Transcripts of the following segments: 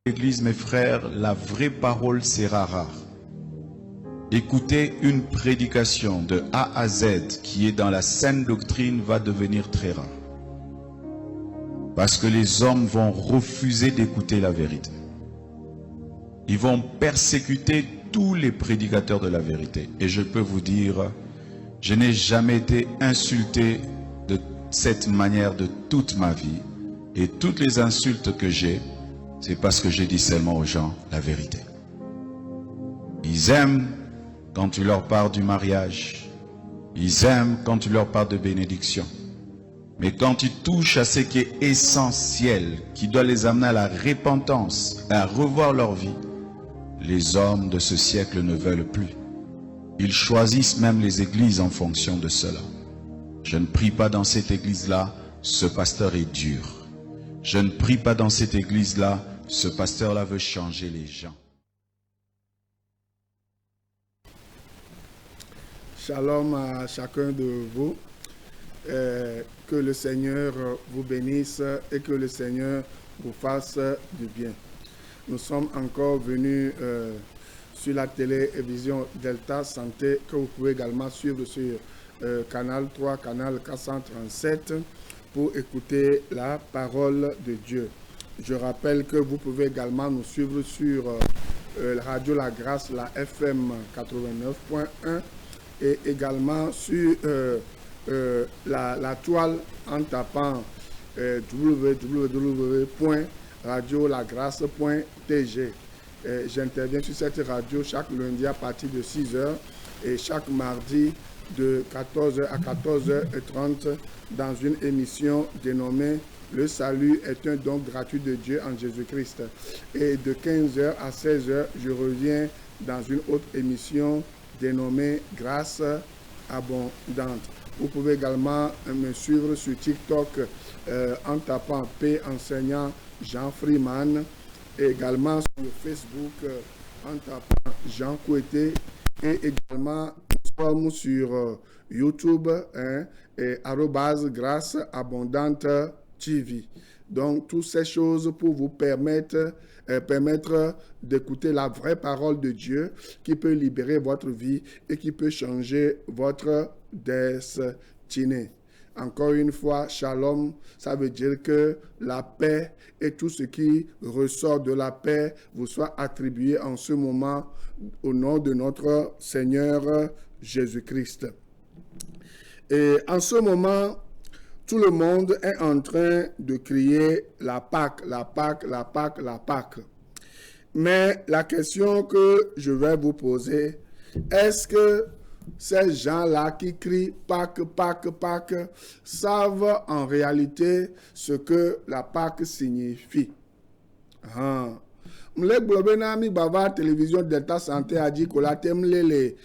Église, mes frères, la vraie parole sera rare. Écouter une prédication de A à Z qui est dans la saine doctrine va devenir très rare. Parce que les hommes vont refuser d'écouter la vérité. Ils vont persécuter tous les prédicateurs de la vérité. Et je peux vous dire, je n'ai jamais été insulté de cette manière de toute ma vie. Et toutes les insultes que j'ai, c'est parce que je dis seulement aux gens la vérité. Ils aiment quand tu leur parles du mariage. Ils aiment quand tu leur parles de bénédiction. Mais quand tu touches à ce qui est essentiel, qui doit les amener à la repentance, à revoir leur vie, les hommes de ce siècle ne veulent plus. Ils choisissent même les églises en fonction de cela. Je ne prie pas dans cette église-là, ce pasteur est dur. Je ne prie pas dans cette église-là, ce pasteur-là veut changer les gens. Shalom à chacun de vous. Que le Seigneur vous bénisse et que le Seigneur vous fasse du bien. Nous sommes encore venus sur la télévision Delta Santé que vous pouvez également suivre sur Canal 3, Canal 437 pour écouter la parole de Dieu. Je rappelle que vous pouvez également nous suivre sur Radio La Grâce, la FM 89.1 et également sur la toile en tapant www.radiolagrace.tg. J'interviens sur cette radio chaque lundi à partir de 6h et chaque mardi de 14h à 14h30 dans une émission dénommée Le salut est un don gratuit de Dieu en Jésus-Christ. Et de 15h à 16h, je reviens dans une autre émission dénommée Grâce abondante. Vous pouvez également me suivre sur TikTok en tapant P enseignant Jean Freeman et également sur Facebook en tapant Jean Koueté et également nous sommes sur YouTube et @grâce abondante TV. Donc toutes ces choses pour vous permettre d'écouter la vraie parole de Dieu qui peut libérer votre vie et qui peut changer votre destinée. Encore une fois, shalom, ça veut dire que la paix et tout ce qui ressort de la paix vous soit attribué en ce moment au nom de notre Seigneur Jésus-Christ. Et en ce moment, tout le monde est en train de crier la Pâque, la Pâque, la Pâque, la Pâque. Mais la question que je vais vous poser, est-ce que ces gens-là qui crient Pâque, Pâque, Pâque savent en réalité ce que la Pâque signifie? Mle globe na mi bava télévision Delta Santé a dit qu'on l'attend les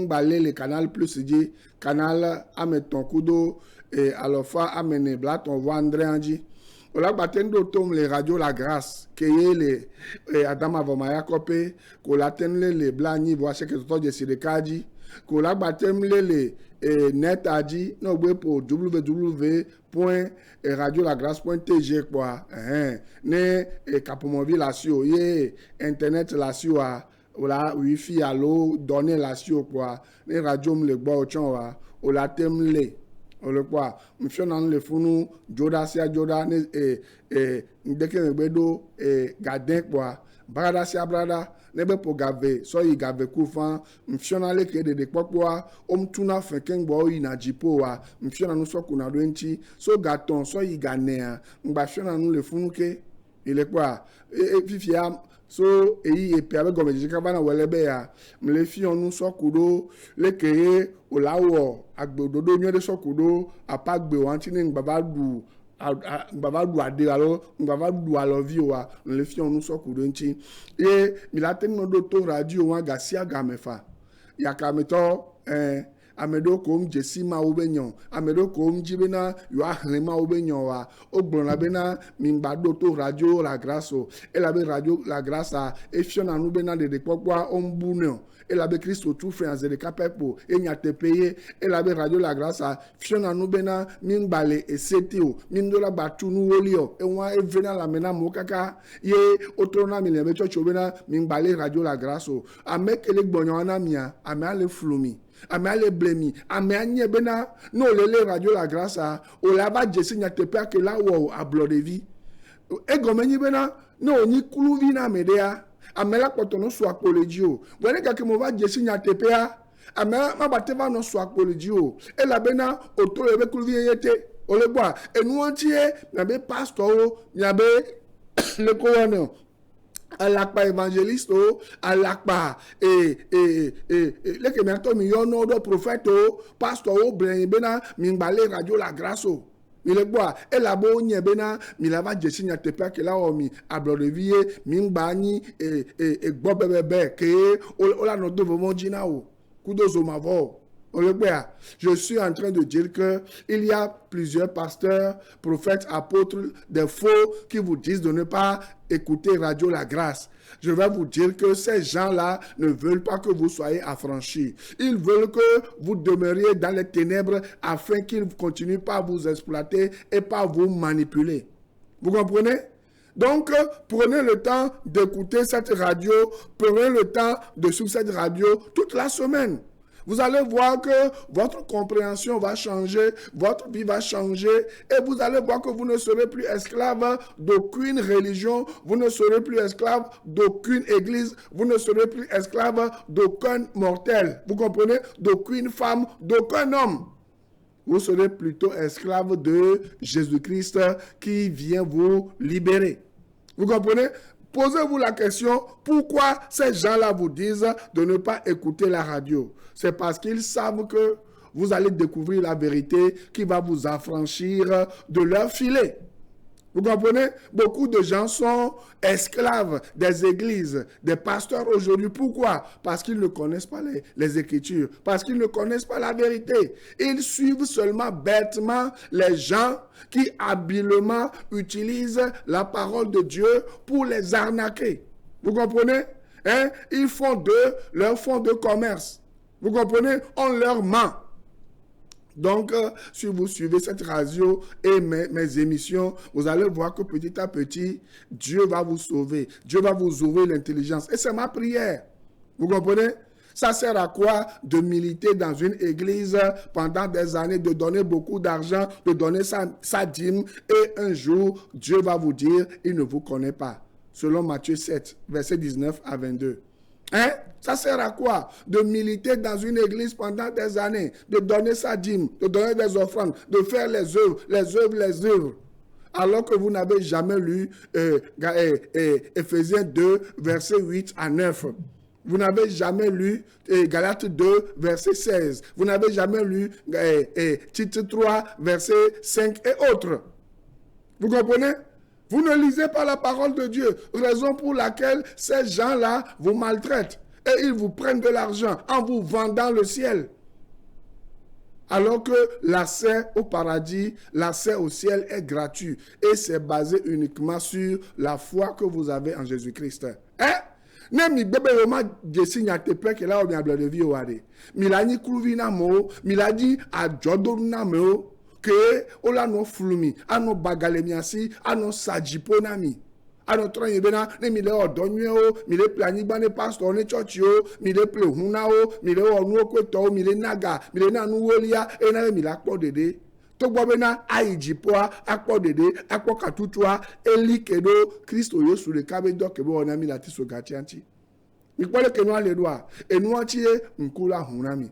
balé canal plus dit canal ameton kudo et alofa amene blat on voit André Anji ola batendo tom les radio La Grâce que les Adama Vomaya copé qu'on l'attend les blani voit ce que tout de Sidekaji qu'on la batem les net a dit non pour www.radiolagrace.tg quoi ne Capomonville la sio ye internet la sio a ola wifi allo donner la sio quoi ne radio me le gbo chon wa ola tem le ole quoi mfio nan le funu joda sia joda ne ndeke ngbedo garden quoi brada sia brada nebe po gave so yi gave kufan mfiona le ke de kpokpoa tuna feken gbo yi na jipo wa mfiona no so kuna do nti so gaton so yi ganea ngba fiona no le funuke ile kwa fifia so eyi epe abe gome jika bana welebe ya mle fi onu so kudo le ke olawo agbododo nyede so kudo apagbe wanti ne ngba baba du ade alo ngba du alovi wa le fi onu so kudo nti e mi la ten no do to radio wa gasia gamefa ya kameto ameɖewo kom dzesi mawo be nyɔ ameɖewo kom dzi bena yewoa hlẽ mawo be nyɔ wa wogblɔna bena mingba ɖo to radio la grâce o elabe radio la grâce efiɔna nu bena ɖeɖekpɔkpɔa wombunɛ o elabe kristo tu fɛ ase ɖeka pɛ kpo enyateƒe ye elabe radio la grâce fiɔna nu bena mingba le esete o mindola gba tu nuwo li o ewa evena la mena mo kaka ye wotrɔna mi le be tsɔtsi bena mingba le radio la grâce o ame kele gbɔnyɔ na mia ame ale flumi ame ale blemi ame anye bena no le radio la grâce o la ba dzesi nyateƒe ke la wɔ ablɔɖevi egɔme nyi bena no nyi kuluvi na ame ɖea ame la kpɔtɔ no so akpo le dzi o wele gake mo va dzesi nyateƒea ame ma ba te va no so akpo le dzi o elabena oto le be kuluvi ye te o le gbɔa enuwo tie nabe pastorwo nabe le ko wɔne alakpa évangéliste o alakpa leke miatɔ mi yɔ no ɖo prophète o pastor o blenyi bena mingbale radio la grâce o mi le gbɔa elabe wonye bena mi la va dzesi nyateƒea ke la wɔ mi ablɔɖevi ye mingba nyi egbɔ bɛbɛbɛ ke wola nɔ do vɔvɔ dzi na o kudo zomavɔ. Je suis en train de dire que il y a plusieurs pasteurs, prophètes, apôtres, des faux qui vous disent de ne pas écouter Radio La Grâce. Je vais vous dire que ces gens-là ne veulent pas que vous soyez affranchis. Ils veulent que vous demeuriez dans les ténèbres afin qu'ils ne continuent pas à vous exploiter et pas à vous manipuler. Vous comprenez? Donc, prenez le temps d'écouter cette radio, prenez le temps de suivre cette radio toute la semaine. Vous allez voir que votre compréhension va changer, votre vie va changer et vous allez voir que vous ne serez plus esclave d'aucune religion, vous ne serez plus esclave d'aucune église, vous ne serez plus esclave d'aucun mortel. Vous comprenez? D'aucune femme, d'aucun homme. Vous serez plutôt esclave de Jésus-Christ qui vient vous libérer. Vous comprenez? Posez-vous la question, pourquoi ces gens-là vous disent de ne pas écouter la radio? C'est parce qu'ils savent que vous allez découvrir la vérité qui va vous affranchir de leur filet. Vous comprenez? Beaucoup de gens sont esclaves des églises, des pasteurs aujourd'hui. Pourquoi? Parce qu'ils ne connaissent pas les Écritures, parce qu'ils ne connaissent pas la vérité. Ils suivent seulement bêtement les gens qui habilement utilisent la parole de Dieu pour les arnaquer. Vous comprenez? Hein? Ils font leur fonds de commerce. Vous comprenez? On leur ment. Donc, si vous suivez cette radio et mes émissions, vous allez voir que petit à petit, Dieu va vous sauver. Dieu va vous ouvrir l'intelligence. Et c'est ma prière. Vous comprenez? Ça sert à quoi de militer dans une église pendant des années, de donner beaucoup d'argent, de donner sa dîme, et un jour, Dieu va vous dire, il ne vous connaît pas. Selon Matthieu 7, versets 19 à 22. Hein? Ça sert à quoi? De militer dans une église pendant des années, de donner sa dîme, de donner des offrandes, de faire les œuvres. Alors que vous n'avez jamais lu Ephésiens 2, versets 8 à 9. Vous n'avez jamais lu Galates 2, verset 16. Vous n'avez jamais lu Tite 3, verset 5 et autres. Vous comprenez? Vous ne lisez pas la parole de Dieu, raison pour laquelle ces gens-là vous maltraitent et ils vous prennent de l'argent en vous vendant le ciel. Alors que l'accès au paradis, l'accès au ciel est gratuit et c'est basé uniquement sur la foi que vous avez en Jésus-Christ. Hein? Nemi bebe yoma jesi nyatepe ke la o mi ablɔɖevi o ade. Mi la nyi kluvi na mo, mi la di adzɔdonu na me o. Que ola no flumi, ano bagale miasi, ano sajipo na mi. Ano trɔnyi bena ne mi le ɔdɔnyuie o, mi le ple anyigba ne pastor ne chɔchi o, mi le ple huna o, mi le wɔ nuwo kpetɔ o, mi le naga, mi le na nuwolia, ena mi la kpɔ dede. Togbɔ bena ayi dziƒoa, akpɔ dede, akpɔ katutua, eli ke ɖo Kristo Yesu ɖeka be dɔ ke be wɔna mi la ti so gatia ŋuti. Mi kpɔ ɖeke nua le ɖoa, enua tsi ye ŋku la hu na mi.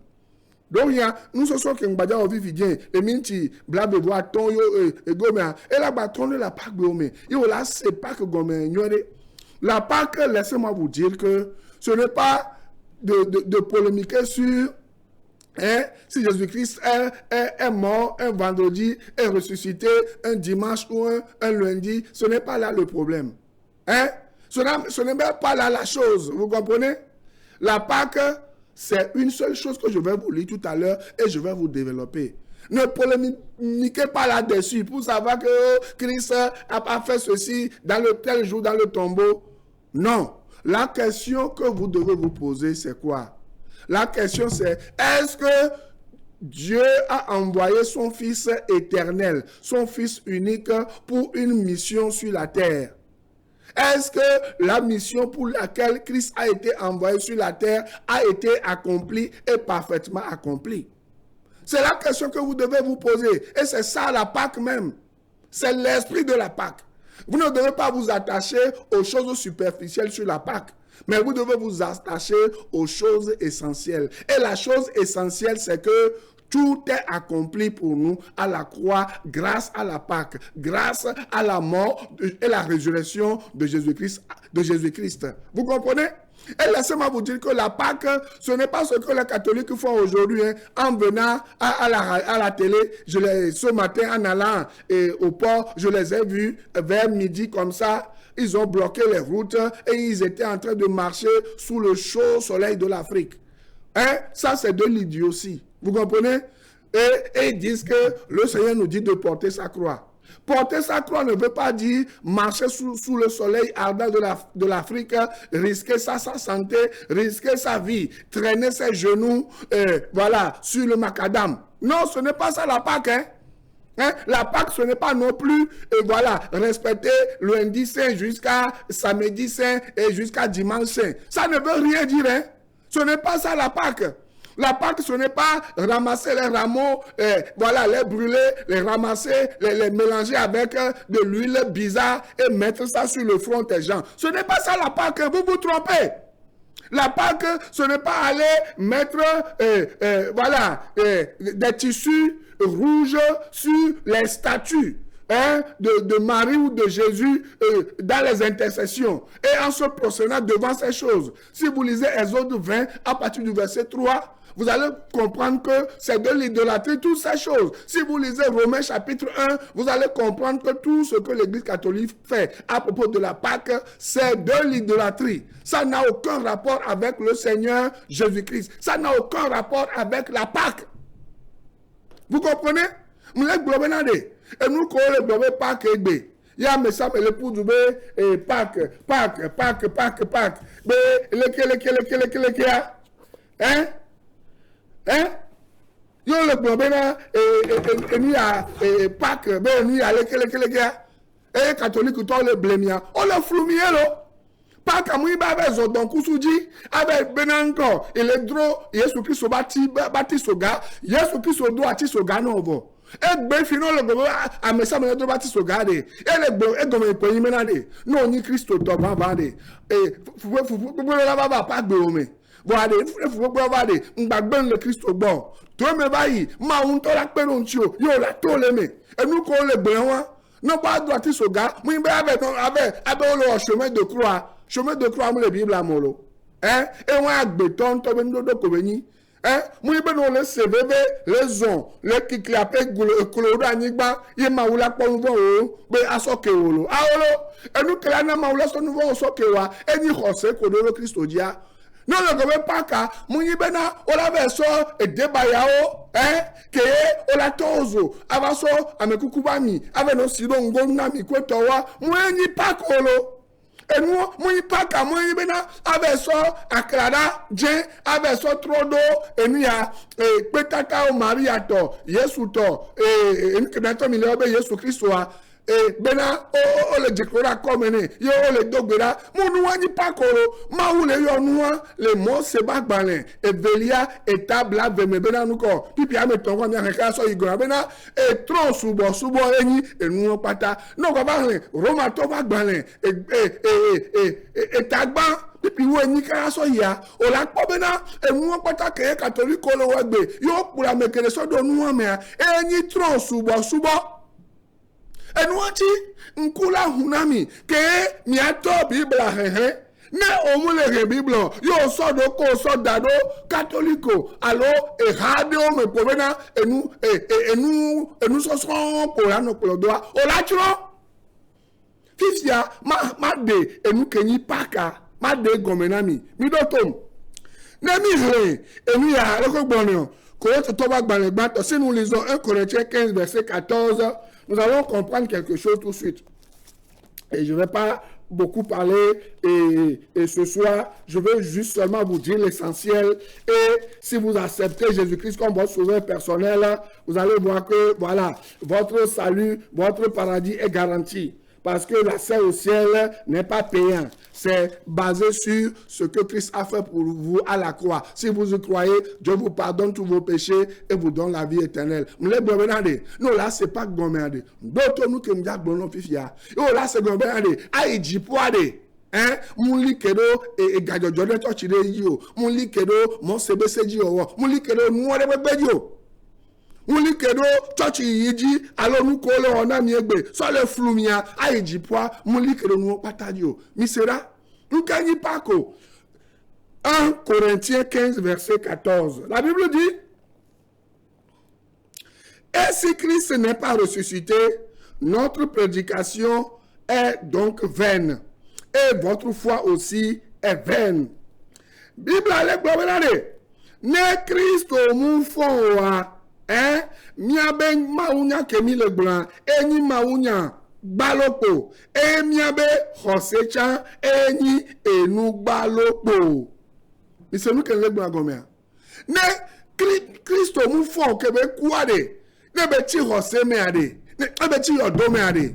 Donc, il y a nous sommes qui ont vécu bien, et minti, blablabla, attend, et gomé, et la bâton de la Pâque gomé. Et là, c'est pas que gomé, la Pâque, laissez-moi vous dire que ce n'est pas de polémiquer sur si Jésus-Christ est mort un vendredi, est ressuscité un dimanche ou un lundi. Ce n'est pas là le problème. Ce n'est même pas là la chose. Vous comprenez? La Pâque, C'est une seule chose que je vais vous lire tout à l'heure et je vais vous développer. Ne polémiquez pas là-dessus pour savoir que Christ a pas fait ceci dans le tel jour dans le tombeau. Non. La question que vous devez vous poser, c'est quoi? La question c'est, est-ce que Dieu a envoyé son Fils éternel, son Fils unique pour une mission sur la terre? Est-ce que la mission pour laquelle Christ a été envoyé sur la terre a été accomplie et parfaitement accomplie? C'est la question que vous devez vous poser. Et c'est ça la Pâque même. C'est l'esprit de la Pâque. Vous ne devez pas vous attacher aux choses superficielles sur la Pâque, mais vous devez vous attacher aux choses essentielles. Et la chose essentielle, c'est que tout est accompli pour nous à la croix grâce à la Pâque, grâce à la mort et la résurrection de Jésus-Christ. Vous comprenez? Et laissez-moi vous dire que la Pâque, ce n'est pas ce que les catholiques font aujourd'hui. En venant à la télé, ce matin en allant au port, je les ai vus vers midi comme ça. Ils ont bloqué les routes et ils étaient en train de marcher sous le chaud soleil de l'Afrique. Ça, c'est de l'idiotie. Vous comprenez? Et ils disent que le Seigneur nous dit de porter sa croix. Porter sa croix ne veut pas dire marcher sous le soleil ardent de l'Afrique, risquer sa santé, risquer sa vie, traîner ses genoux, sur le macadam. Non, ce n'est pas ça la Pâque, La Pâque, ce n'est pas non plus, respecter lundi saint jusqu'à samedi saint et jusqu'à dimanche saint. Ça ne veut rien dire, Ce n'est pas ça la Pâque. La Pâque, ce n'est pas ramasser les rameaux, les brûler, les ramasser, les mélanger avec de l'huile bizarre et mettre ça sur le front des gens. Ce n'est pas ça la Pâque, vous vous trompez. La Pâque, ce n'est pas aller mettre des tissus rouges sur les statues de Marie ou de Jésus dans les intercessions et en se prosternant devant ces choses. Si vous lisez Exode 20 à partir du verset 3, vous allez comprendre que c'est de l'idolâtrie, toutes ces choses. Si vous lisez Romains chapitre 1, vous allez comprendre que tout ce que l'Église catholique fait à propos de la Pâque, c'est de l'idolâtrie. Ça n'a aucun rapport avec le Seigneur Jésus-Christ. Ça n'a aucun rapport avec la Pâque. Vous comprenez? Vous les globez. Et nous, quand on les globe Pâque, il y a un message, le pour du Pâque. Yo le globe na ni a Pâque ni a le catholique to le blemia o le flumie lo Pâque amu ba be zo don kusuji abe benanko ele dro Yesu Kristo bati soga Yesu Kristo do ati soga no vo egbe fino le globe a mesa me do bati soga de ele gbo egome pe yin menade no ni Kristo to ba de fu la baba pa gbe o me voilà, il faut voir des m'bagben le Christ au bord. Toi me bayi, ma on to la pelonchio, yo la to le me. Et nous qu'on le blanc, non pas droit ce gars, moi avec le chemin de croix, moi le Bible à molo. Et on a béton to ben do koveni. Moi ben on le CVV, les on, le qui clapé chloro anigba, y ma oula po nvo be asoke wolo. A wolo, et nous cla na ma oula so nvo soke wa, et ni xose ko do le Christ dia. Non, le gouvernement Pâque, mouni bena, on l'avait so, et débayao, que on la tozo, avaso, amekukubami, avec nos sidon, gonami, kwetowa, mouni Pâque, et nous, mouni Pâque, mouni bena, avec so, akrada, djen, avec so, trodo, et nous ya, petaka, Maria to, Yesu to, et nous, que miliobe, Yesu Christoa, bena o le jekora komene yo le dogbera mo nuwa ni pakoro ma wule yo nuwa le mo se bagbalin e velia etable veme bena nuko pipi ame tongo mi anka so igora bena e tron subo eni enu pata no ko bagbalin Roma to bagbalin etagba pipi wo eni ka so ya o la po bena enu pata ke catholique lo wagbe yo pura mekere so do nuwa me eni tron subo Enuachi nkula hunami ke miato Bibla ne omule Biblo yo sodo ko sodado catholico allo e radio me povena enu so pour ano plodoa o la chro fifia ma de enu kenyi paka ma de gomenami mi dotom Et nous, si nous lisons 1 Corinthiens 15, verset 14, nous allons comprendre quelque chose tout de suite. Et je ne vais pas beaucoup parler et ce soir, je veux juste seulement vous dire l'essentiel. Et si vous acceptez Jésus-Christ comme votre sauveur personnel, vous allez voir que voilà, votre salut, votre paradis est garanti. Parce que l'accès au ciel n'est pas payant. C'est basé sur ce que Christ a fait pour vous à la croix. Si vous y croyez, Dieu vous pardonne tous vos péchés et vous donne la vie éternelle. Non, là, c'est pas gommé. D'autres nous qui me disent que fifia. Oh, là, c'est gommé. Aïe, jipoade. Hein? Mon likedo et gadio jode tochide yo. Mon likedo, mon CBC yo. Mon likedo, moi de bebedio. Ouli kedo church yiji alo nu ko le ona mi egbe so le flumia aiji poa muli kedo nu patadio misera nkani pako 1 Corinthiens 15 verset 14 la Bible dit et si Christ n'est pas ressuscité notre prédication est donc vaine et votre foi aussi est vaine. Bible ale gbobenade ne Christ o mu fon wa miabe maunya kemi le blanc eni maunya balopo e miabe hosecha eni enu balopo mise nu kele blanc gomea ne Kristo mu fo kebe kuade ne be ti hose me ade ne be ti yodo me ade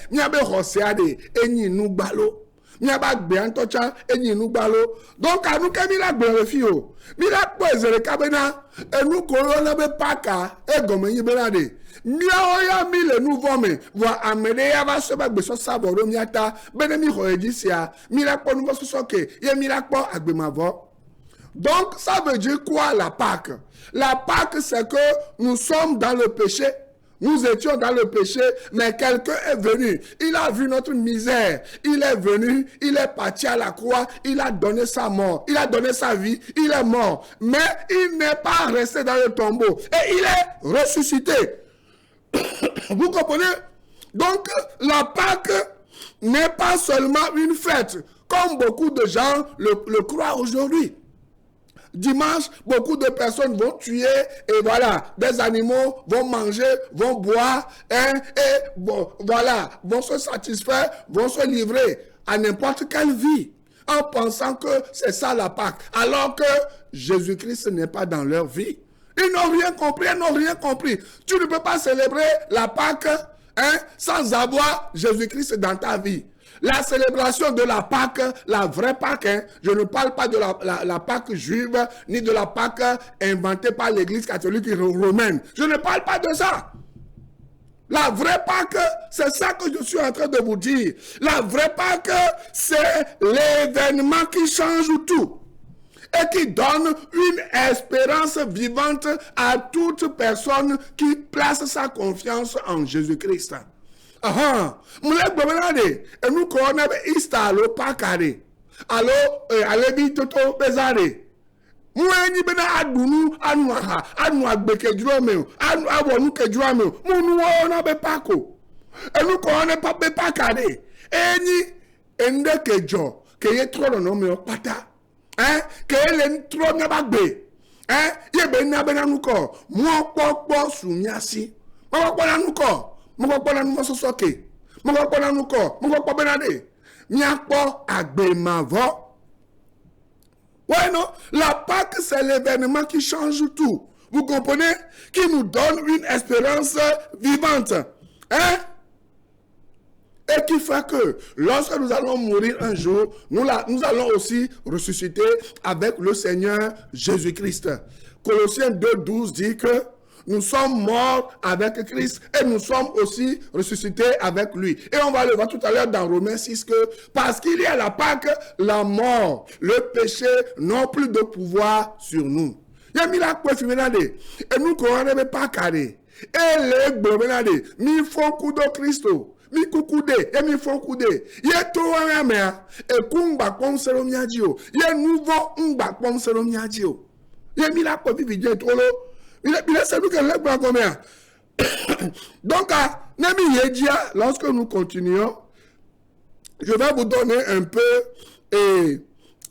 miabe hose ade eni nu balo miaba gbe antocha eni nu balo donc anu kemi la gbe le fi o mi la po ezere kabena enu koro na be paka e gomo yin benade mi oya mi le nouveau me va amede ya va se ba gbe so saboro mi ata bene mi ho ejisia mi la po nouveau so soke ye mi la po agbe mavo. Donc ça veut dire quoi la Pâque? La Pâque c'est que nous sommes dans le péché. Nous étions dans le péché, mais quelqu'un est venu. Il a vu notre misère. Il est venu, il est parti à la croix, il a donné sa mort, il a donné sa vie, il est mort. Mais il n'est pas resté dans le tombeau. Et il est ressuscité. Vous comprenez? Donc, la Pâque n'est pas seulement une fête, comme beaucoup de gens le croient aujourd'hui. Dimanche, beaucoup de personnes vont tuer et voilà, des animaux vont manger, vont boire et bon, voilà, vont se satisfaire, vont se livrer à n'importe quelle vie en pensant que c'est ça la Pâque, alors que Jésus-Christ n'est pas dans leur vie. Ils n'ont rien compris, Tu ne peux pas célébrer la Pâque sans avoir Jésus-Christ dans ta vie. La célébration de la Pâque, la vraie Pâque, je ne parle pas de la Pâque juive, ni de la Pâque inventée par l'Église catholique romaine. Je ne parle pas de ça. La vraie Pâque, c'est ça que je suis en train de vous dire. La vraie Pâque, c'est l'événement qui change tout et qui donne une espérance vivante à toute personne qui place sa confiance en Jésus-Christ. Mule gbobenade enu ko na be Easter lo pakade alo alebi toto bezade mu enyi be na adunu anu aha anu agbeke jurome anu awonu ke jurome mu nu wo na be pako enu ko na pa be pakade enyi ende kejo ke ye tro no me pata ke le tro na bagbe ye be na be na nu ko mu opopo sumiasi mo popo na nu ko Mokopona nou sosoke. Mokopona nou ko. Mokopo benade. Miakpo agbemavo. Ouais, non? La Pâque, c'est l'événement qui change tout. Vous comprenez? Qui nous donne une espérance vivante. Et qui fait que lorsque nous allons mourir un jour, nous allons aussi ressusciter avec le Seigneur Jésus-Christ. Colossiens 2:12 dit que nous sommes morts avec Christ et nous sommes aussi ressuscités avec lui. Et on va le voir tout à l'heure dans Romains 6 que parce qu'il y a la Pâque, la mort, le péché n'ont plus de pouvoir sur nous. Et nous ne pas carré. Et les blobenade, mi font coup de Christo. Mi kukude, et mi font coude. Ye to wa mea, e kumba pom seromiadio. Ye nouveau umba pom seromiadio. Ye mi la ko vividie tolo. Il est celui que l'aigle comme donc, lorsque nous continuons, je vais vous donner un peu, et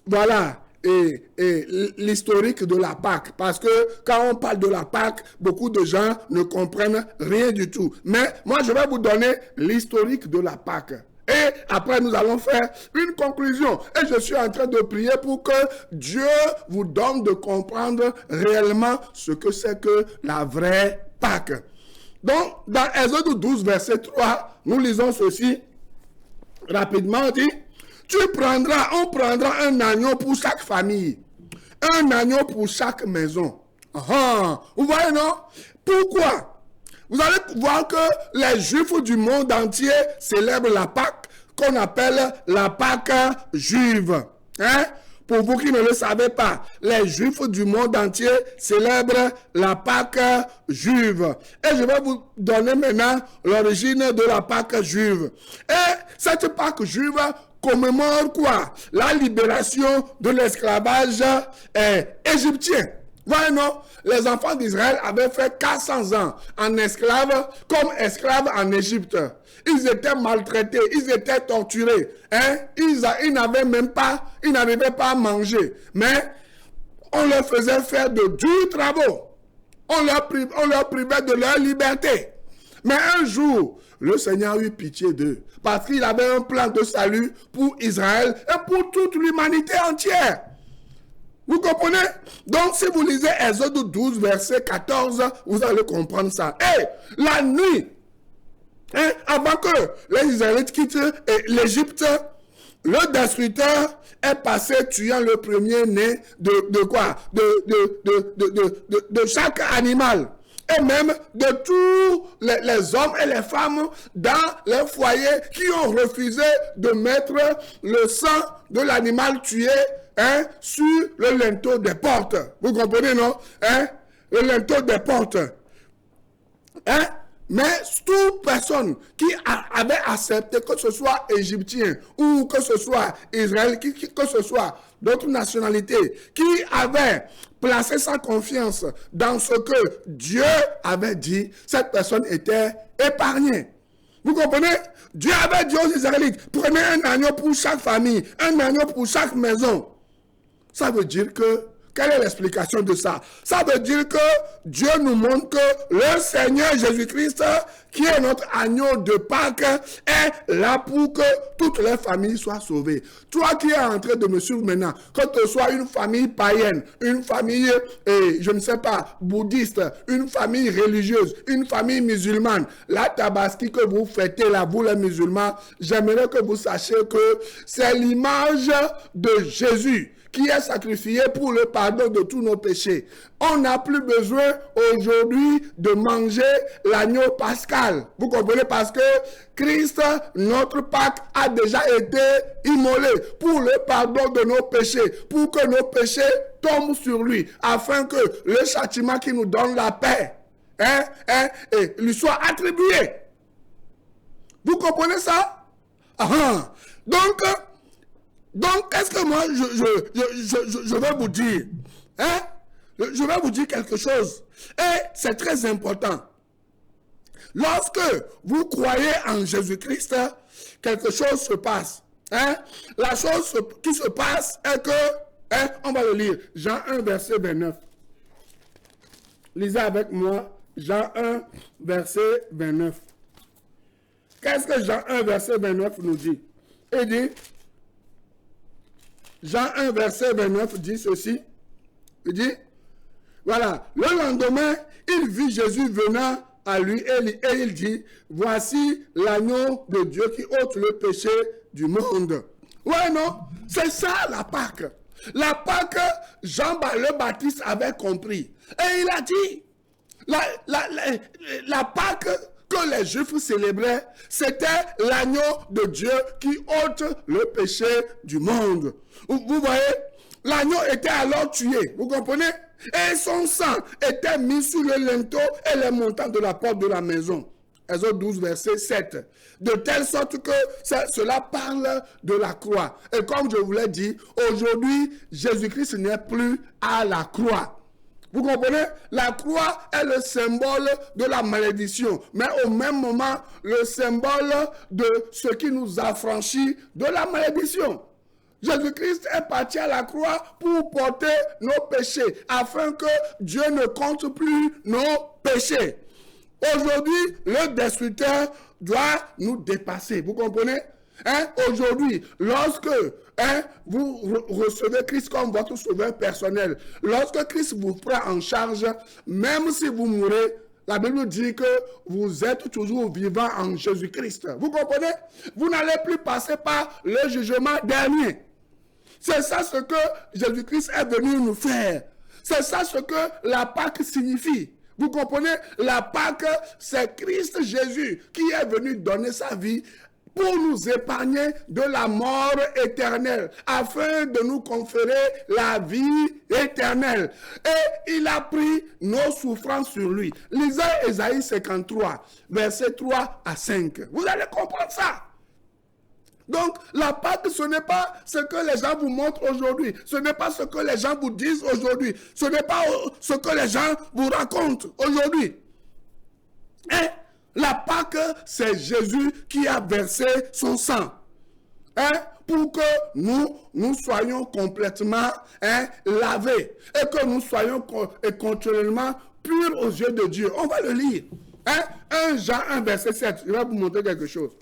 voilà, l'historique de la Pâque. Parce que quand on parle de la Pâque, beaucoup de gens ne comprennent rien du tout. Mais moi, je vais vous donner l'historique de la Pâque. Et après, nous allons faire une conclusion. Et je suis en train de prier pour que Dieu vous donne de comprendre réellement ce que c'est que la vraie Pâque. Donc, dans Exode 12, verset 3, nous lisons ceci rapidement. On dit, on prendra un agneau pour chaque famille, un agneau pour chaque maison. Vous voyez, non? Pourquoi? Vous allez voir que les Juifs du monde entier célèbrent la Pâque qu'on appelle la Pâque juive. Pour vous qui ne le savez pas, les Juifs du monde entier célèbrent la Pâque juive. Et je vais vous donner maintenant l'origine de la Pâque juive. Et cette Pâque juive commémore quoi? La libération de l'esclavage égyptien. Voyez, non? Les enfants d'Israël avaient fait 400 ans comme esclaves en Égypte. Ils étaient maltraités, ils étaient torturés. Ils n'arrivaient pas à manger. Mais on leur faisait faire de durs travaux. On leur privait de leur liberté. Mais un jour, le Seigneur eut pitié d'eux. Parce qu'il avait un plan de salut pour Israël et pour toute l'humanité entière. Vous comprenez? Donc, si vous lisez Exode 12, verset 14, vous allez comprendre ça. Et la nuit, avant que les Israélites quittent l'Égypte, le destructeur est passé tuant le premier-né de quoi? De chaque animal. Et même de tous les hommes et les femmes dans les foyers qui ont refusé de mettre le sang de l'animal tué sur le linteau des portes. Vous comprenez, non? Le linteau des portes. Mais toute personne qui avait accepté, que ce soit égyptien ou que ce soit israélien, que ce soit d'autres nationalités, qui avait placé sa confiance dans ce que Dieu avait dit, cette personne était épargnée. Vous comprenez? Dieu avait dit aux Israélites, prenez un agneau pour chaque famille, un agneau pour chaque maison. Ça veut dire que, quelle est l'explication de ça? Ça veut dire que Dieu nous montre que le Seigneur Jésus-Christ, qui est notre agneau de Pâques, est là pour que toutes les familles soient sauvées. Toi qui es en train de me suivre maintenant, que ce soit une famille païenne, une famille, je ne sais pas, bouddhiste, une famille religieuse, une famille musulmane, la tabaski que vous fêtez là, vous les musulmans, j'aimerais que vous sachiez que c'est l'image de Jésus qui est sacrifié pour le pardon de tous nos péchés. On n'a plus besoin aujourd'hui de manger l'agneau pascal. Vous comprenez? Parce que Christ, notre Pâque, a déjà été immolé pour le pardon de nos péchés, pour que nos péchés tombent sur lui, afin que le châtiment qui nous donne la paix lui soit attribué. Vous comprenez ça? Donc, qu'est-ce que moi, je vais vous dire? Je vais vous dire quelque chose. Et c'est très important. Lorsque vous croyez en Jésus-Christ, quelque chose se passe. La chose qui se passe est que, on va le lire, Jean 1, verset 29. Lisez avec moi, Jean 1, verset 29. Qu'est-ce que Jean 1, verset 29 nous dit? Il dit, Jean 1, verset 29 dit ceci. Il dit, voilà, le lendemain, il vit Jésus venant à lui et il dit, voici l'agneau de Dieu qui ôte le péché du monde. Ouais, non? C'est ça la Pâque. La Pâque, Jean le Baptiste avait compris. Et il a dit, la Pâque que les Juifs célébraient, c'était l'agneau de Dieu qui ôte le péché du monde. Vous voyez, l'agneau était alors tué, vous comprenez? Et son sang était mis sur le linteau et les montants de la porte de la maison. Exode 12, verset 7. De telle sorte que cela parle de la croix. Et comme je vous l'ai dit, aujourd'hui, Jésus-Christ n'est plus à la croix. Vous comprenez? La croix est le symbole de la malédiction, mais au même moment, le symbole de ce qui nous affranchit de la malédiction. Jésus-Christ est parti à la croix pour porter nos péchés, afin que Dieu ne compte plus nos péchés. Aujourd'hui, le destructeur doit nous dépasser. Vous comprenez? Aujourd'hui, lorsque vous recevez Christ comme votre sauveur personnel, lorsque Christ vous prend en charge, même si vous mourrez, la Bible dit que vous êtes toujours vivant en Jésus-Christ. Vous comprenez? Vous n'allez plus passer par le jugement dernier. C'est ça ce que Jésus-Christ est venu nous faire. C'est ça ce que la Pâque signifie. Vous comprenez? La Pâque, c'est Christ Jésus qui est venu donner sa vie pour nous épargner de la mort éternelle, afin de nous conférer la vie éternelle. Et il a pris nos souffrances sur lui. Lisez Ésaïe 53, versets 3 à 5. Vous allez comprendre ça. Donc, la Pâque, ce n'est pas ce que les gens vous montrent aujourd'hui. Ce n'est pas ce que les gens vous disent aujourd'hui. Ce n'est pas ce que les gens vous racontent aujourd'hui. La Pâque, c'est Jésus qui a versé son sang. Pour que nous soyons complètement lavés. Et que nous soyons continuellement purs aux yeux de Dieu. On va le lire. 1 Jean 1, verset 7. Je vais vous montrer quelque chose.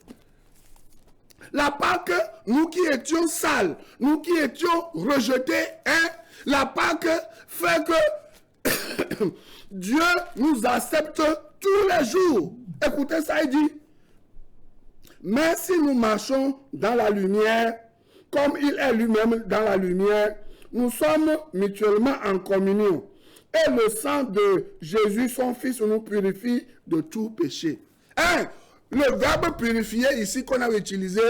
La Pâque, nous qui étions sales, nous qui étions rejetés, la Pâque fait que Dieu nous accepte tous les jours. Écoutez ça, il dit, mais si nous marchons dans la lumière, comme il est lui-même dans la lumière, nous sommes mutuellement en communion. Et le sang de Jésus, son Fils, nous purifie de tout péché. Le verbe purifier ici qu'on a utilisé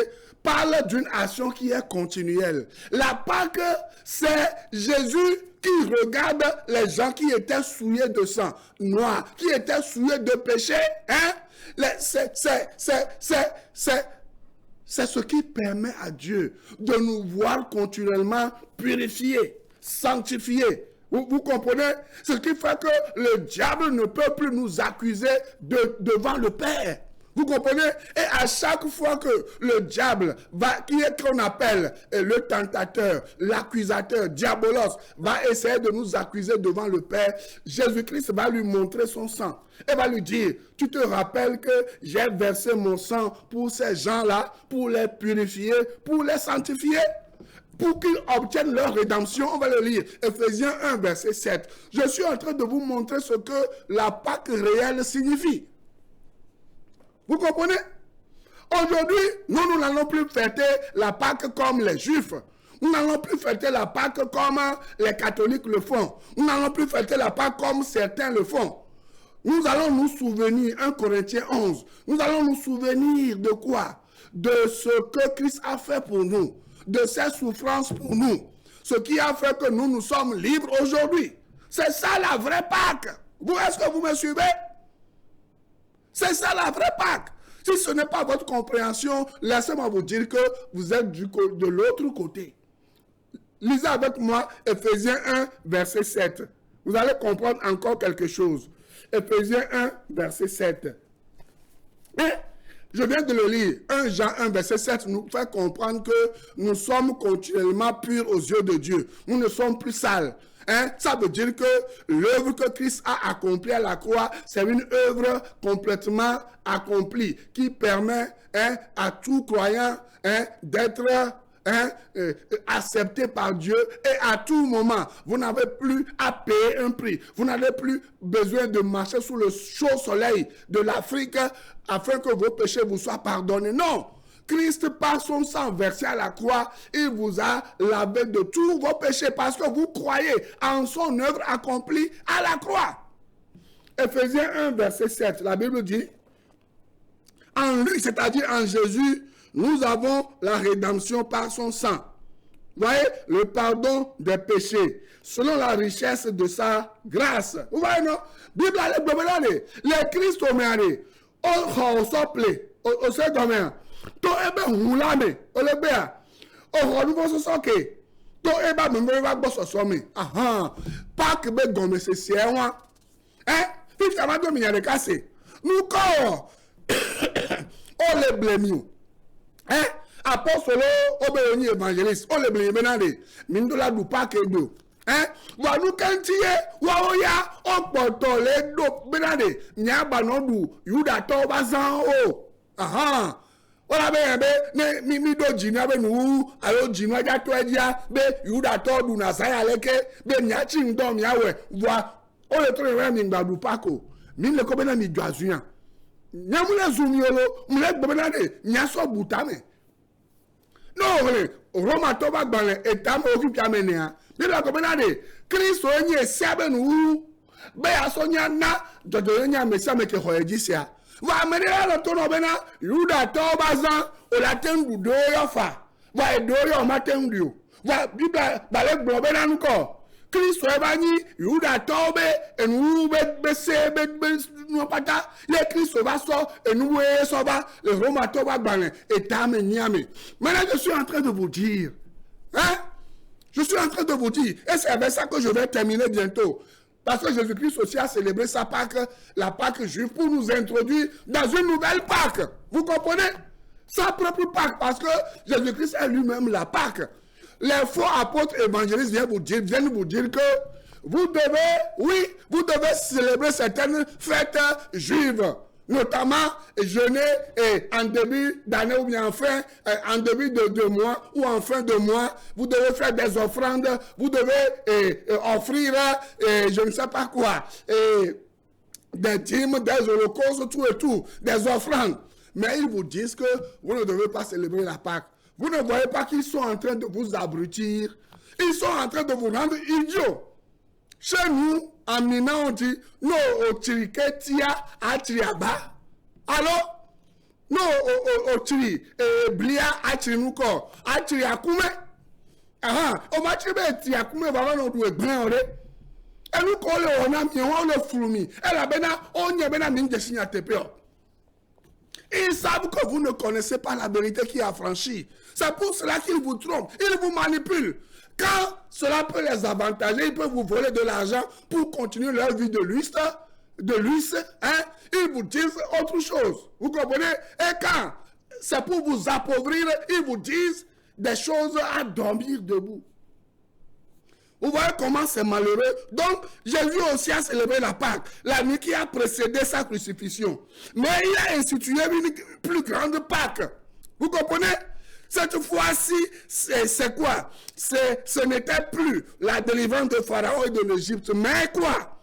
parle d'une action qui est continuelle. La Pâque, c'est Jésus qui regarde les gens qui étaient souillés de sang noir, qui étaient souillés de péché. C'est ce qui permet à Dieu de nous voir continuellement purifiés, sanctifiés. Vous comprenez? Ce qui fait que le diable ne peut plus nous accuser devant le Père. Vous comprenez? Et à chaque fois que le diable qu'on appelle le tentateur, l'accusateur, diabolos, va essayer de nous accuser devant le Père, Jésus-Christ va lui montrer son sang. Et va lui dire, tu te rappelles que j'ai versé mon sang pour ces gens-là, pour les purifier, pour les sanctifier? Pour qu'ils obtiennent leur rédemption, on va le lire. Ephésiens 1, verset 7. Je suis en train de vous montrer ce que la Pâque réelle signifie. Vous comprenez? Aujourd'hui, nous n'allons plus fêter la Pâque comme les Juifs. Nous n'allons plus fêter la Pâque comme les catholiques le font. Nous n'allons plus fêter la Pâque comme certains le font. Nous allons nous souvenir, 1 Corinthiens 11, nous allons nous souvenir de quoi? De ce que Christ a fait pour nous, de ses souffrances pour nous, ce qui a fait que nous sommes libres aujourd'hui. C'est ça la vraie Pâque. Est-ce que vous me suivez? C'est ça la vraie Pâque. Si ce n'est pas votre compréhension, laissez-moi vous dire que vous êtes de l'autre côté. Lisez avec moi Ephésiens 1, verset 7. Vous allez comprendre encore quelque chose. Ephésiens 1, verset 7. Je viens de le lire. 1 Jean 1, verset 7 nous fait comprendre que nous sommes continuellement purs aux yeux de Dieu. Nous ne sommes plus sales. Ça veut dire que l'œuvre que Christ a accomplie à la croix, c'est une œuvre complètement accomplie qui permet à tout croyant d'être accepté par Dieu, et à tout moment, vous n'avez plus à payer un prix. Vous n'avez plus besoin de marcher sous le chaud soleil de l'Afrique afin que vos péchés vous soient pardonnés. Non! Christ, par son sang versé à la croix, il vous a lavé de tous vos péchés parce que vous croyez en son œuvre accomplie à la croix. Ephésiens 1, verset 7, la Bible dit, en lui, c'est-à-dire en Jésus, nous avons la rédemption par son sang. Vous voyez, le pardon des péchés, selon la richesse de sa grâce. Vous voyez, non? Bible, les Christ au mérite, au sople, au secondaire. To ebe hulame olebea oro nu so soke to eba me ba gbo soso mi park be gan me se won if ta ma do mi yan ka se nu ko o le blame you apostolo obeyoni évangéliste o le blé benade mindola du pas que do hein wa nu kantiye wa oya opoto le do benade nya ba no du yuda to bazan o aha ola be mi do jina be nu ayo jina ja to eja be yuda to du na saya leke be nya chi ndom ya we wa o le tore we mi gbadu pako mi le ko be na mi do azuyan nya mu le zumiolo mu le gbe benade nya so butame no le Roma to ba gbanle etam okipi amenea ni la ko benade Kristo enye siabe nu be asonya na jojo nya mesia meke hoyejisia va menera lo to no bena yuda to bazan o la tendu do yo fa va e do yo matendu va bibla bale gbo bena nko Kristo e ba ni yuda to be enu be se be no pata le Kristo va so enu e so ba le Roma to ba gbanle etame niame. Maintenant je suis en train de vous dire hein. Je suis en train de vous dire, et c'est avec ça que je vais terminer bientôt. Parce que Jésus-Christ aussi a célébré sa Pâque, la Pâque juive, pour nous introduire dans une nouvelle Pâque. Vous comprenez? Sa propre Pâque, parce que Jésus-Christ est lui-même la Pâque. Les faux apôtres évangélistes viennent vous dire que vous devez célébrer certaines fêtes juives. Notamment jeûner en début d'année ou bien en début de mois ou en fin de mois, vous devez faire des offrandes, vous devez offrir je ne sais pas quoi, des dîmes, des holocaustes, tout et tout, des offrandes. Mais ils vous disent que vous ne devez pas célébrer la Pâque. Vous ne voyez pas qu'ils sont en train de vous abrutir, ils sont en train de vous rendre idiots. Chez nous, en Mina, on dit, non, au Tiriketia, à Triaba. Alors, non, au Tiri, Blia, à Trinuko, à Triakume. Ah, on va tirer Triakume, voilà, on doit bien, et nous, on a mis, on le floumi. Et la bena, on y a bena, mine de signer TPO. Ils savent que vous ne connaissez pas la vérité qui est affranchie. C'est pour cela qu'ils vous trompent, ils vous manipulent. Quand cela peut les avantager, ils peuvent vous voler de l'argent pour continuer leur vie de luxe, hein, ils vous disent autre chose. Vous comprenez? Et quand c'est pour vous appauvrir, ils vous disent des choses à dormir debout. Vous voyez comment c'est malheureux. Donc, Jésus aussi a célébré la Pâque, la nuit qui a précédé sa crucifixion. Mais il a institué une plus grande Pâque. Vous comprenez? Cette fois-ci, c'est quoi? Ce n'était plus la délivrance de Pharaon et de l'Égypte, mais quoi?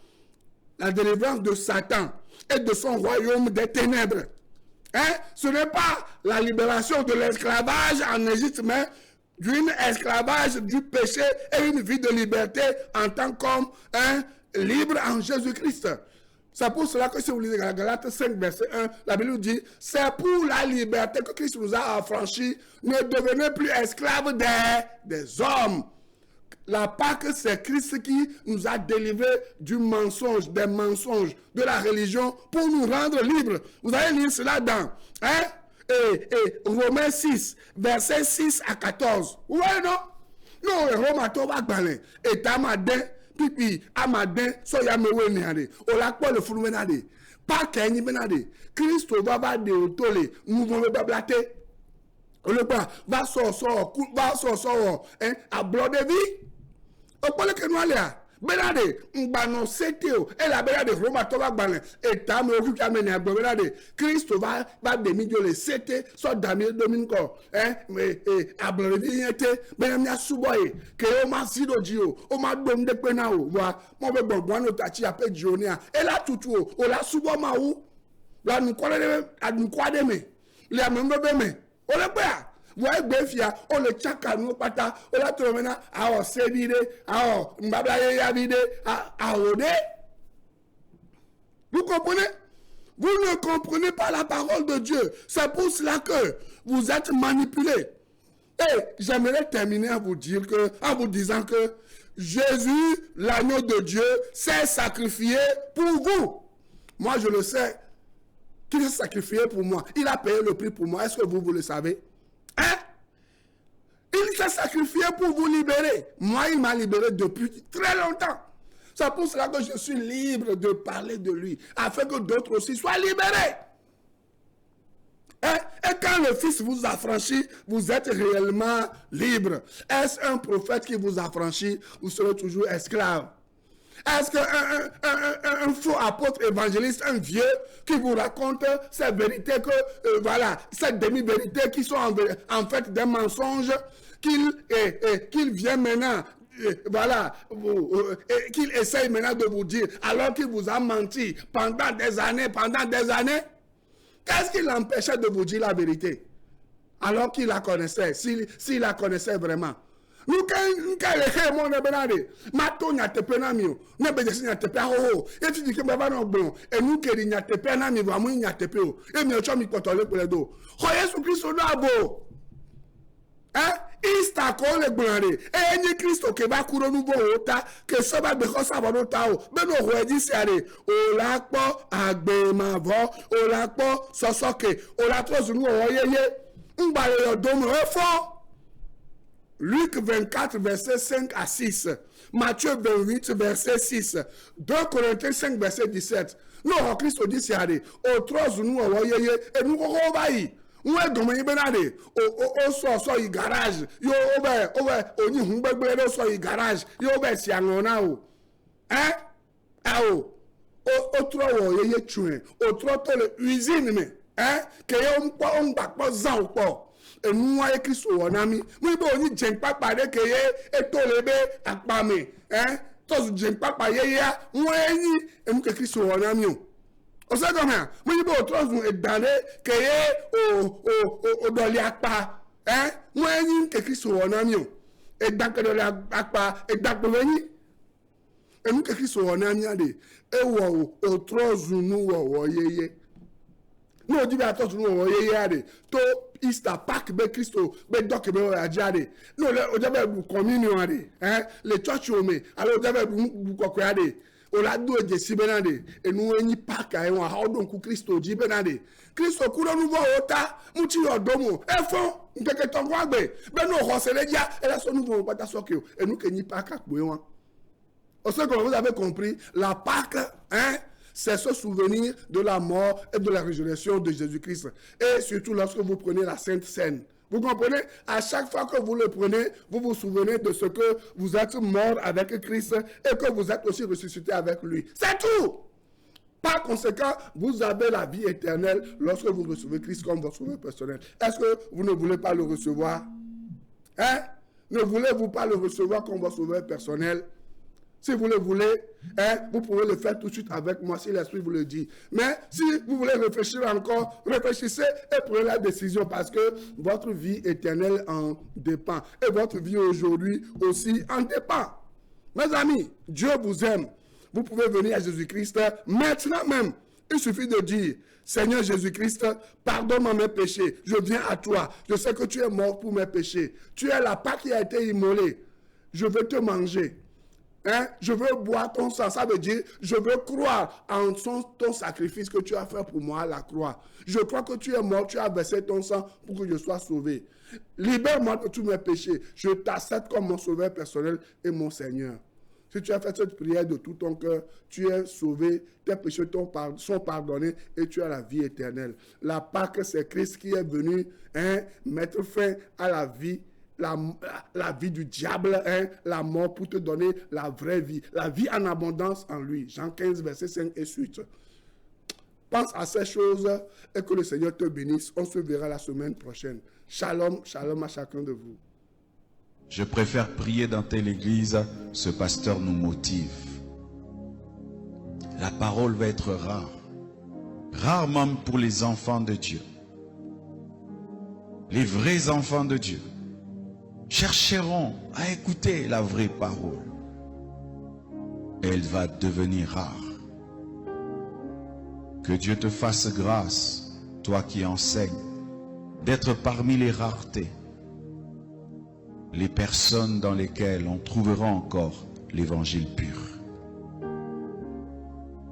La délivrance de Satan et de son royaume des ténèbres. Hein? Ce n'est pas la libération de l'esclavage en Égypte, mais d'une esclavage du péché et une vie de liberté en tant qu'homme libre en Jésus-Christ. C'est pour cela que si vous lisez Galates 5, verset 1, la Bible dit, c'est pour la liberté que Christ nous a affranchis, ne devenez plus esclaves des hommes. La Pâque, c'est Christ qui nous a délivrés du mensonge, des mensonges de la religion pour nous rendre libres. Vous allez lire cela dans Romains 6, verset 6 à 14. Vous voyez, non? Non, Romains va gagner. Et Tamadin, pipi, Amadin, soya mewe neade. Ola kwa le fulu menade. Pas kenyi menade. Christo va de otole. Nous vont le blater. Le pas va sortir, à blanc de vie. Au point que nous allons. Benade, mbano seteo, et la benade Roma toba gbalé, et tam oku kamene agbo benade, Christ va demi le sete, so dami dominiko, ablo viete, benam ya suboye, que o ma sido dio, o ma dom de pena o, wa, mo be bon tachi ape dionia, et la tutu o la subo ma ou, la nous quoi de me, la même beme, o le bea. Vous voyez, Béfia, on le tchaka, nous, pata, on l'a trouvé maintenant, à sévide, à mbablaye yavide, à ode. Vous comprenez? Vous ne comprenez pas la parole de Dieu. C'est pour cela que vous êtes manipulés. Et j'aimerais terminer en vous disant que Jésus, l'agneau de Dieu, s'est sacrifié pour vous. Moi, je le sais, qu'il s'est sacrifié pour moi. Il a payé le prix pour moi. Est-ce que vous le savez? Hein? Il s'est sacrifié pour vous libérer. Moi, il m'a libéré depuis très longtemps. C'est pour cela que je suis libre de parler de lui, afin que d'autres aussi soient libérés. Hein? Et quand Quand le Fils vous affranchit, vous êtes réellement libre. Est-ce un prophète qui vous affranchit, vous serez toujours esclave? Est-ce qu'un faux apôtre évangéliste, un vieux qui vous raconte ces vérités que, voilà, ces demi-vérités qui sont en fait des mensonges, qu'il vient maintenant, voilà, qu'il essaye maintenant de vous dire, alors qu'il vous a menti pendant des années, qu'est-ce qui l'empêchait de vous dire la vérité? Alors qu'il la connaissait, s'il la connaissait vraiment. Nous, quand les gens ne benade, mato n'a te penamio, ne bedesi n'a te pao, et tu dis que ma vanne bon, et nous qui n'a te penami, va mouiller n'a te peo, et me chomi contrôler pour les dos. Royez sous Christ au nabo. Hein? Ista ko le blande, et ni Christ au Québec, couro nouveau ota, que ça va de cosa vanotao, ben au roi dit c'est allé, au lac agbe mavo, au lac sosoke, au lac nous royez, un balai d'homme fort. Luc 24, verset 5 à 6. Matthieu 28, verset 6. 2 Corinthiens 5, verset 17. Nous, en Christ, dit, c'est allé. Au 3, nous, et nous, on va y. Nous, on va y benade. Au so, y garage. Yo, on y humbe, so, y garage. Yo, si on a, hein? Ao. Au 3, on y tué. Au 3, le usine, mais, hein? Que on pas zan, pas. Et nous, on Christ, on a mis. Nous, on dit, j'aime pas parler que et tout le bé à pas me. Hein? Tous, j'aime pas parler, nous, et nous, que Christ, on a mis. On sait comment? Nous, on trouve, nous, et dans que au dolly à pas. Hein? Nous, que Christ, on a mis. Et dans que dolly à pas, et dans que venir. Et nous, que Christ, on a mis. Et au trouve, nous, nous, on dit, mais attends, nous, to Ista Pâques, be Christo, be Doc, be Adjade. Nous, on devait vous communion, hein, les church, alors on devait vous coquer, on a deux de Sibenade, et nous, on y Pâques, et on a donc Christo, Jibenade. Christo, couleur nouveau, ota, mouti, domo, et fond, on peut que ton roi, ben, nous, on s'est dit, et là, son nouveau, pas ta soque, et nous, qu'on y Pâques, bouillon. Au sein que vous avez compris, la Pâques, hein, c'est se souvenir de la mort et de la résurrection de Jésus-Christ. Et surtout lorsque vous prenez la Sainte Seine. Vous comprenez? À chaque fois que vous le prenez, vous vous souvenez de ce que vous êtes mort avec Christ et que vous êtes aussi ressuscité avec lui. C'est tout! Par conséquent, vous avez la vie éternelle lorsque vous recevez Christ comme votre sauveur personnel. Est-ce que vous ne voulez pas le recevoir? Hein? Ne voulez-vous pas le recevoir comme votre sauveur personnel? Si vous le voulez, hein, vous pouvez le faire tout de suite avec moi si l'Esprit vous le dit. Mais si vous voulez réfléchir encore, réfléchissez et prenez la décision parce que votre vie éternelle en dépend. Et votre vie aujourd'hui aussi en dépend. Mes amis, Dieu vous aime. Vous pouvez venir à Jésus-Christ maintenant même. Il suffit de dire, Seigneur Jésus-Christ, pardonne-moi mes péchés. Je viens à toi. Je sais que tu es mort pour mes péchés. Tu es la Pâque qui a été immolée. Je veux te manger. Hein? Je veux boire ton sang, ça veut dire, je veux croire en ton sacrifice que tu as fait pour moi à la croix. Je crois que tu es mort, tu as versé ton sang pour que je sois sauvé. Libère-moi de tous mes péchés. Je t'accepte comme mon sauveur personnel et mon Seigneur. Si tu as fait cette prière de tout ton cœur, tu es sauvé, tes péchés sont pardonnés et tu as la vie éternelle. La Pâque, c'est Christ qui est venu, hein, mettre fin à la vie. La vie du diable, hein, la mort pour te donner la vraie vie, la vie en abondance en lui. Jean 15, verset 5 et suite. Pense à ces choses et que le Seigneur te bénisse. On se verra la semaine prochaine. Shalom, shalom à chacun de vous. Je préfère prier dans telle église, ce pasteur nous motive. La parole va être rare. Rare même pour les enfants de Dieu. Les vrais enfants de Dieu chercheront à écouter la vraie parole. Elle va devenir rare. Que Dieu te fasse grâce, toi qui enseignes, d'être parmi les raretés, les personnes dans lesquelles on trouvera encore l'évangile pur.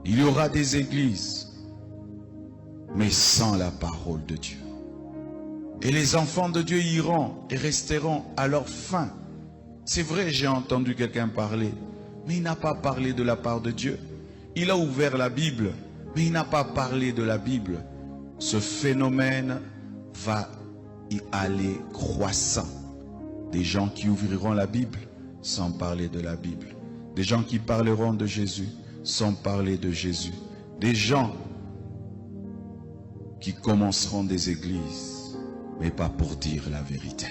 Il y aura des églises, mais sans la parole de Dieu. Et les enfants de Dieu iront et resteront à leur fin. C'est vrai, j'ai entendu quelqu'un parler, mais il n'a pas parlé de la part de Dieu. Il a ouvert la Bible, mais il n'a pas parlé de la Bible. Ce phénomène va y aller croissant. Des gens qui ouvriront la Bible sans parler de la Bible. Des gens qui parleront de Jésus sans parler de Jésus. Des gens qui commenceront des églises, mais pas pour dire la vérité.